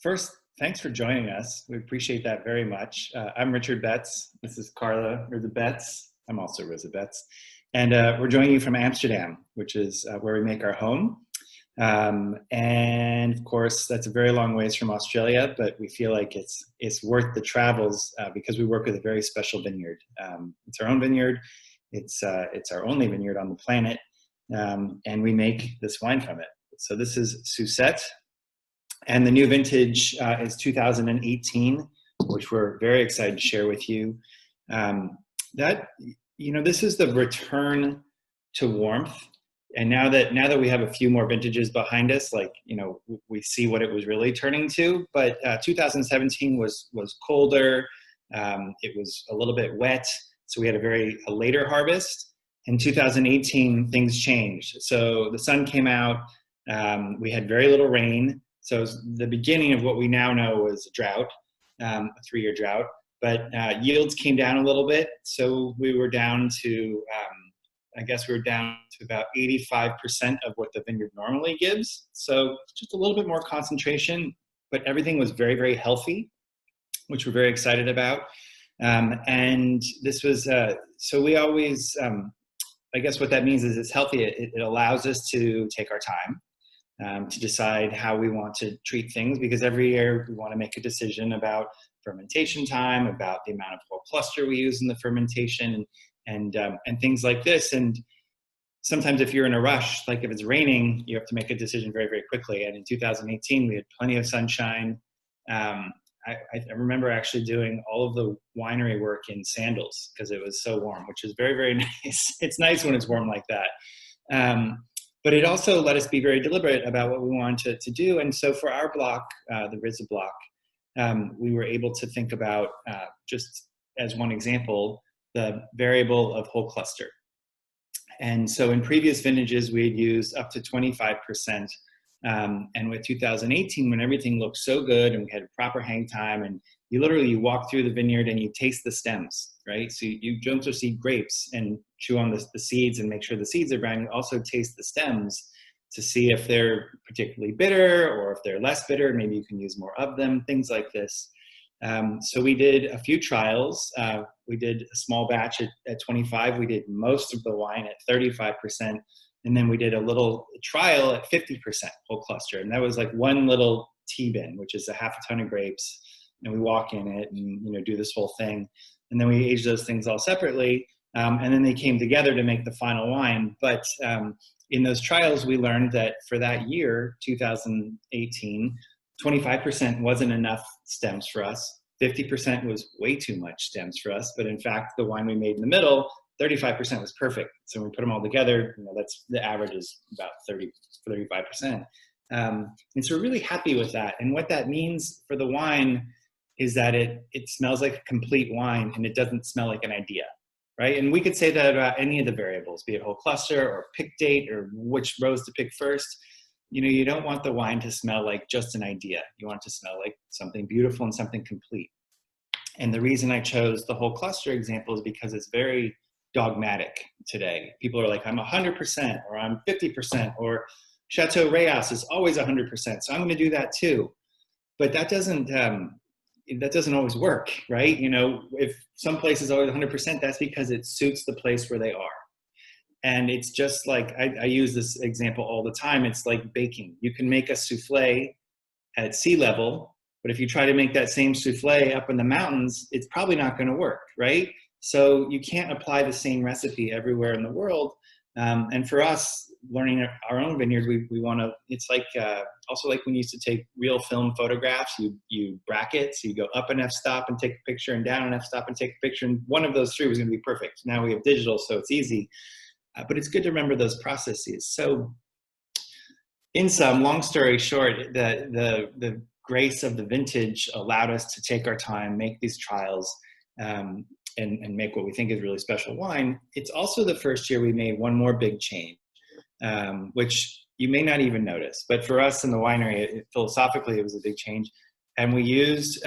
First, thanks for joining us. We appreciate that very much. I'm Richard Betts. This is Carla RZA Betts. I'm also RZA Betts. And we're joining you from Amsterdam, which is where we make our home. And of course, that's a very long ways from Australia, but we feel like it's worth the travels because we work with a very special vineyard. It's our own vineyard. It's our only vineyard on the planet. And we make this wine from it. So this is Sucette. And the new vintage is 2018, which we're very excited to share with you. This is the return to warmth. And now that we have a few more vintages behind us, we see what it was really turning to. But 2017 was colder. It was a little bit wet. So we had a later harvest. In 2018, things changed. So the sun came out. We had very little rain. So it was the beginning of what we now know was a drought, a 3-year drought. But yields came down a little bit. So we were down to, about 85% of what the vineyard normally gives. So just a little bit more concentration, but everything was very, very healthy, which we're very excited about. And this was, so we always, what that means is it's healthy. It allows us to take our time. To decide how we want to treat things, because every year we want to make a decision about fermentation time, about the amount of whole cluster we use in the fermentation, and things like this. And sometimes if you're in a rush, like if it's raining, you have to make a decision very, very quickly. And in 2018, we had plenty of sunshine. I remember actually doing all of the winery work in sandals because it was so warm, which is very, very nice. It's nice when it's warm like that. But it also let us be very deliberate about what we wanted to do. And so for our block, the RZA block, we were able to think about, just as one example, the variable of whole cluster. And so in previous vintages, we had used up to 25%. And with 2018, when everything looked so good and we had proper hang time, and you walk through the vineyard and you taste the stems, right? So you don't just eat grapes and chew on the seeds and make sure the seeds are brown. You also taste the stems to see if they're particularly bitter or if they're less bitter. Maybe you can use more of them, things like this. So we did a few trials. We did a small batch at 25. We did most of the wine at 35%. And then we did a little trial at 50% whole cluster. And that was like one little tea bin, which is a half a ton of grapes. And we walk in it and, do this whole thing. And then we aged those things all separately. And then they came together to make the final wine. But in those trials, we learned that for that year, 2018, 25% wasn't enough stems for us. 50% was way too much stems for us. But in fact, the wine we made in the middle, 35% was perfect. So when we put them all together, that's the average is about 35%. And so we're really happy with that. And what that means for the wine is that it smells like a complete wine and it doesn't smell like an idea, right? And we could say that about any of the variables, be it whole cluster or pick date or which rows to pick first. You don't want the wine to smell like just an idea. You want it to smell like something beautiful and something complete. And the reason I chose the whole cluster example is because it's very dogmatic today. People are like, I'm 100% or I'm 50% or Chateau Reyes is always 100%. So I'm going to do that too. But that doesn't always work, right? If some place is always 100%, that's because it suits the place where they are. And it's just like, I use this example all the time. It's like baking. You can make a souffle at sea level, but if you try to make that same souffle up in the mountains, it's probably not going to work, right? So you can't apply the same recipe everywhere in the world. And for us, learning our own vineyard, we want to, it's like, also like when you used to take real film photographs, you bracket, so you go up an f-stop and take a picture and down an f-stop and take a picture. And one of those three was going to be perfect. Now we have digital, so it's easy. But it's good to remember those processes. So in sum, long story short, the grace of the vintage allowed us to take our time, make these trials, and make what we think is really special wine. It's also the first year we made one more big change, which you may not even notice. But for us in the winery, philosophically, it was a big change. And we used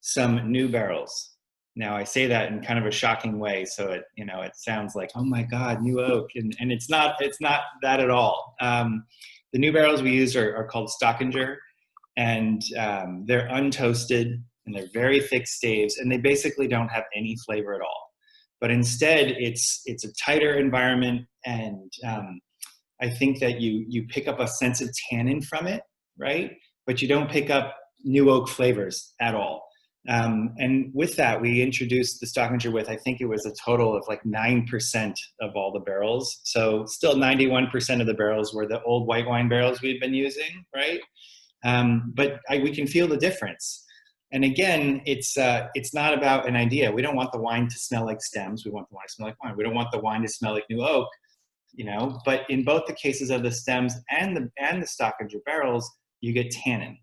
some new barrels. Now I say that in kind of a shocking way, so it sounds like, oh my God, new oak, and it's not that at all. The new barrels we use are called Stockinger, and they're untoasted, and they're very thick staves, and they basically don't have any flavor at all. But instead, it's a tighter environment, and I think that you pick up a sense of tannin from it, right? But you don't pick up new oak flavors at all. And with that, we introduced the Stockinger with, I think it was a total of like 9% of all the barrels. So still 91% of the barrels were the old white wine barrels we'd been using, right? But we can feel the difference. And again, it's not about an idea. We don't want the wine to smell like stems. We want the wine to smell like wine. We don't want the wine to smell like new oak, you know. But in both the cases of the stems and the Stockinger barrels, you get tannin.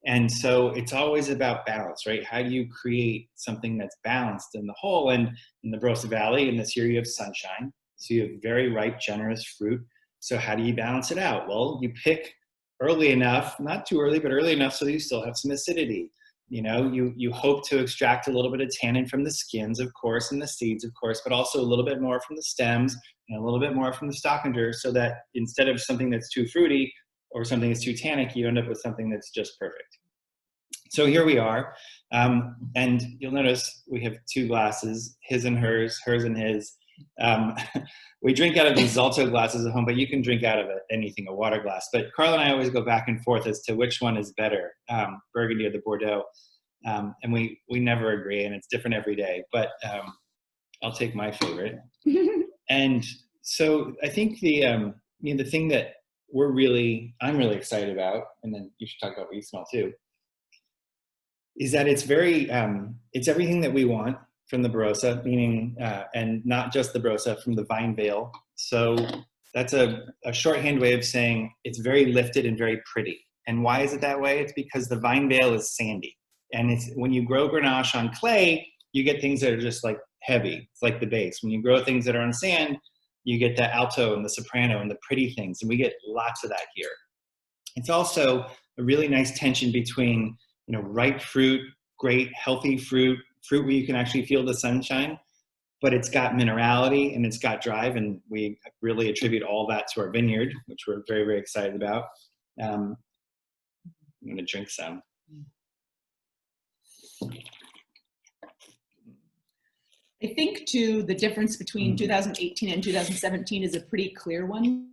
And so it's always about balance, right? How do you create something that's balanced in the whole? And in the Barossa Valley, in this year, you have sunshine. So you have very ripe, generous fruit. So how do you balance it out? Well, you pick early enough, not too early, but early enough so that you still have some acidity. You know, you hope to extract a little bit of tannin from the skins, of course, and the seeds, of course, but also a little bit more from the stems and a little bit more from the Stockinger, so that instead of something that's too fruity or something that's too tannic, you end up with something that's just perfect. So here we are, and you'll notice we have two glasses, his and hers and his. We drink out of these Zalto glasses at home, but you can drink out of anything, a water glass. But Carla and I always go back and forth as to which one is better, Burgundy or the Bordeaux. And we never agree, and it's different every day. But I'll take my favorite. And so I think the thing that I'm really excited about, and then you should talk about what you smell too, is that it's everything that we want from the Barossa, meaning, and not just the Barossa, from the vine veil. So that's a shorthand way of saying it's very lifted and very pretty. And why is it that way? It's because the vine veil is sandy. And when you grow Grenache on clay, you get things that are just like heavy. It's like the base. When you grow things that are on sand, you get the alto and the soprano and the pretty things. And we get lots of that here. It's also a really nice tension between, you know, ripe fruit, great healthy fruit where you can actually feel the sunshine, but it's got minerality and it's got drive, and we really attribute all that to our vineyard, which we're very, very excited about. I'm going to drink some. I think, too, the difference between 2018 and 2017 is a pretty clear one.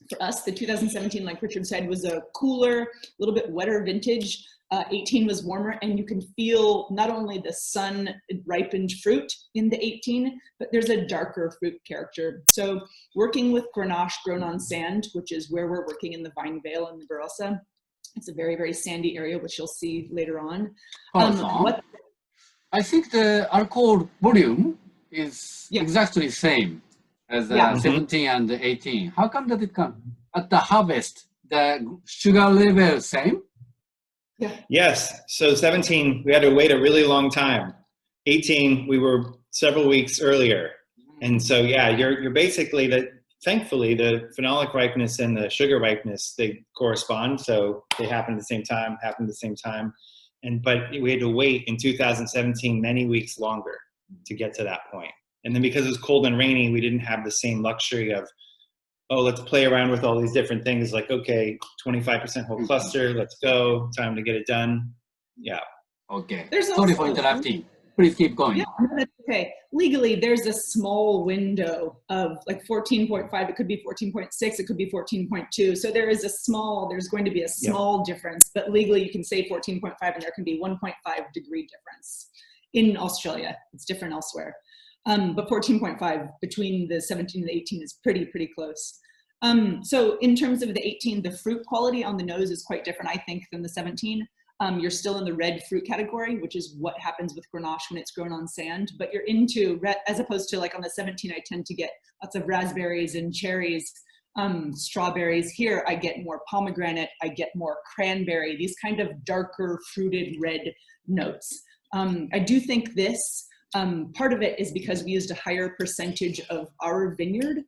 For us, the 2017, like Richard said, was a cooler, a little bit wetter vintage. 18 was warmer, and you can feel not only the sun-ripened fruit in the 18, but there's a darker fruit character. So working with Grenache grown on sand, which is where we're working in the Vine Vale in the Barossa, it's a very, very sandy area, which you'll see later on. I think the alcohol volume is exactly the same as 17 and 18. How come that it come? At the harvest, the sugar level same? Yes. So 17, we had to wait a really long time. 18, we were several weeks earlier. And so, yeah, you're basically, thankfully, the phenolic ripeness and the sugar ripeness, they correspond. So they happen at the same time, but we had to wait in 2017 many weeks longer to get to that point. And then because it was cold and rainy, we didn't have the same luxury of, oh, let's play around with all these different things. Like, okay, 25% whole cluster, let's go, time to get it done. Yeah. Okay. Sorry for interrupting. Please keep going. Yeah, that's okay. Legally, there's a small window of like 14.5. It could be 14.6. It could be 14.2. So there's going to be a small difference. But legally, you can say 14.5, and there can be 1.5 degree difference. In Australia, it's different elsewhere. But 14.5 between the 17 and the 18 is pretty close. So in terms of the 18, the fruit quality on the nose is quite different, I think, than the 17. You're still in the red fruit category, which is what happens with Grenache when it's grown on sand. But you're into, as opposed to like on the 17, I tend to get lots of raspberries and cherries, strawberries. Here, I get more pomegranate, I get more cranberry, these kind of darker fruited red notes. I do think this, part of it is because we used a higher percentage of our vineyard,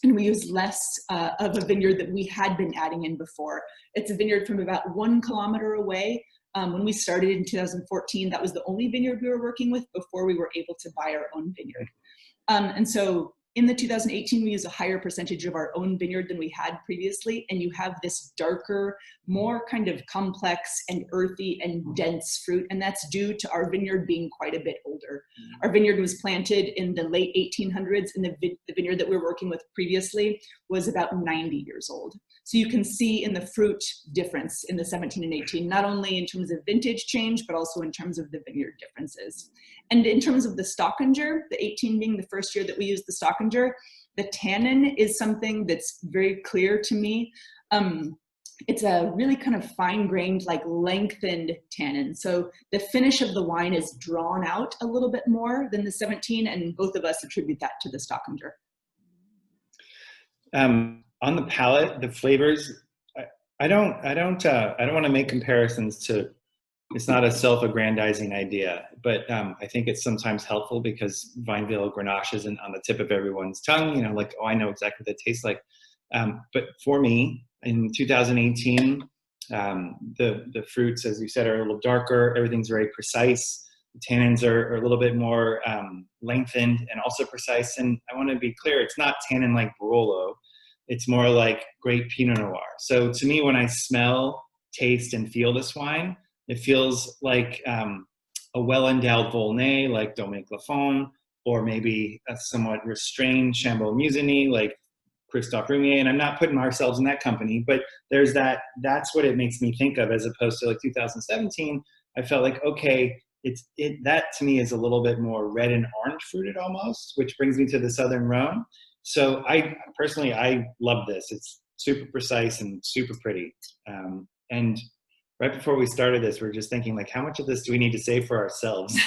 and we used less of a vineyard that we had been adding in before. It's a vineyard from about 1 kilometer away. When we started in 2014, that was the only vineyard we were working with before we were able to buy our own vineyard. And so in the 2018, we use a higher percentage of our own vineyard than we had previously, and you have this darker, more kind of complex and earthy and dense fruit, and that's due to our vineyard being quite a bit older. Our vineyard was planted in the late 1800s, and the vineyard that we were working with previously was about 90 years old. So you can see in the fruit difference in the 17 and 18, not only in terms of vintage change, but also in terms of the vineyard differences. And in terms of the Stockinger, the 18 being the first year that we used the Stockinger, the tannin is something that's very clear to me. It's a really kind of fine-grained, like lengthened tannin. So the finish of the wine is drawn out a little bit more than the 17, and both of us attribute that to the Stockinger. On the palate, the flavors, I don't want to make comparisons to. It's not a self-aggrandizing idea, but I think it's sometimes helpful because Vineville Grenache isn't on the tip of everyone's tongue. You know, like, oh, I know exactly what that tastes like. But for me, in 2018, the fruits, as you said, are a little darker. Everything's very precise. The tannins are a little bit more lengthened and also precise. And I want to be clear, it's not tannin like Barolo. It's more like great Pinot Noir. So to me, when I smell, taste, and feel this wine, it feels like a well-endowed Volnay, like Dominique Lafon, or maybe a somewhat restrained Chambolle Musigny, like Christophe Roumier. And I'm not putting ourselves in that company, but there's that. That's what it makes me think of, as opposed to like 2017. I felt like, okay, that to me is a little bit more red and orange fruited almost, which brings me to the Southern Rhone. So I love this. It's super precise and super pretty. And right before we started this, we were just thinking, like, how much of this do we need to save for ourselves?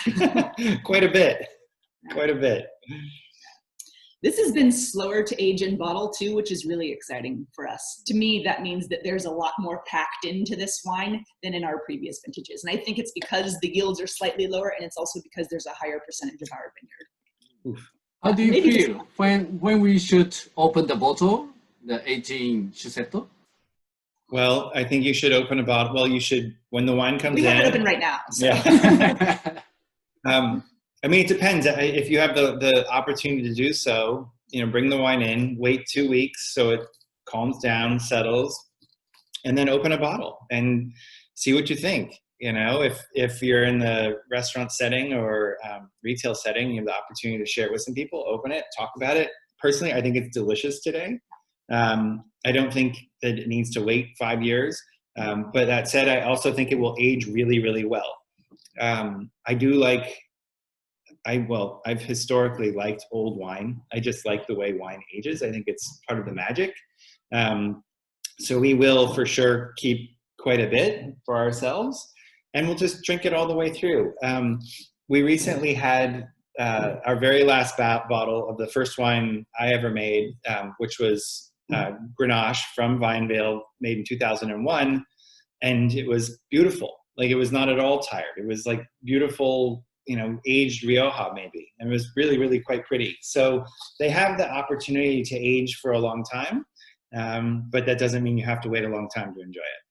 Quite a bit. This has been slower to age in bottle too, which is really exciting for us. To me, that means that there's a lot more packed into this wine than in our previous vintages. And I think it's because the yields are slightly lower, and it's also because there's a higher percentage of our vineyard. Oof. How do you feel when we should open the bottle, the 18 Shüsette? Well, I think you should open a bottle. Well, you should, when the wine comes in. We have it open right now. So. Yeah. I mean, it depends. If you have the opportunity to do so, you know, bring the wine in, wait 2 weeks so it calms down, settles, and then open a bottle and see what you think. You know, if you're in the restaurant setting or retail setting, you have the opportunity to share it with some people, open it, talk about it. Personally, I think it's delicious today. I don't think that it needs to wait 5 years. But that said, I also think it will age really, really well. I've historically liked old wine. I just like the way wine ages. I think it's part of the magic. So we will for sure keep quite a bit for ourselves, and we'll just drink it all the way through. We recently had our very last bottle of the first wine I ever made, which was Grenache from Vineville, made in 2001, and it was beautiful. Like, it was not at all tired. It was like beautiful, you know, aged Rioja maybe, and it was really, really quite pretty. So they have the opportunity to age for a long time, but that doesn't mean you have to wait a long time to enjoy it.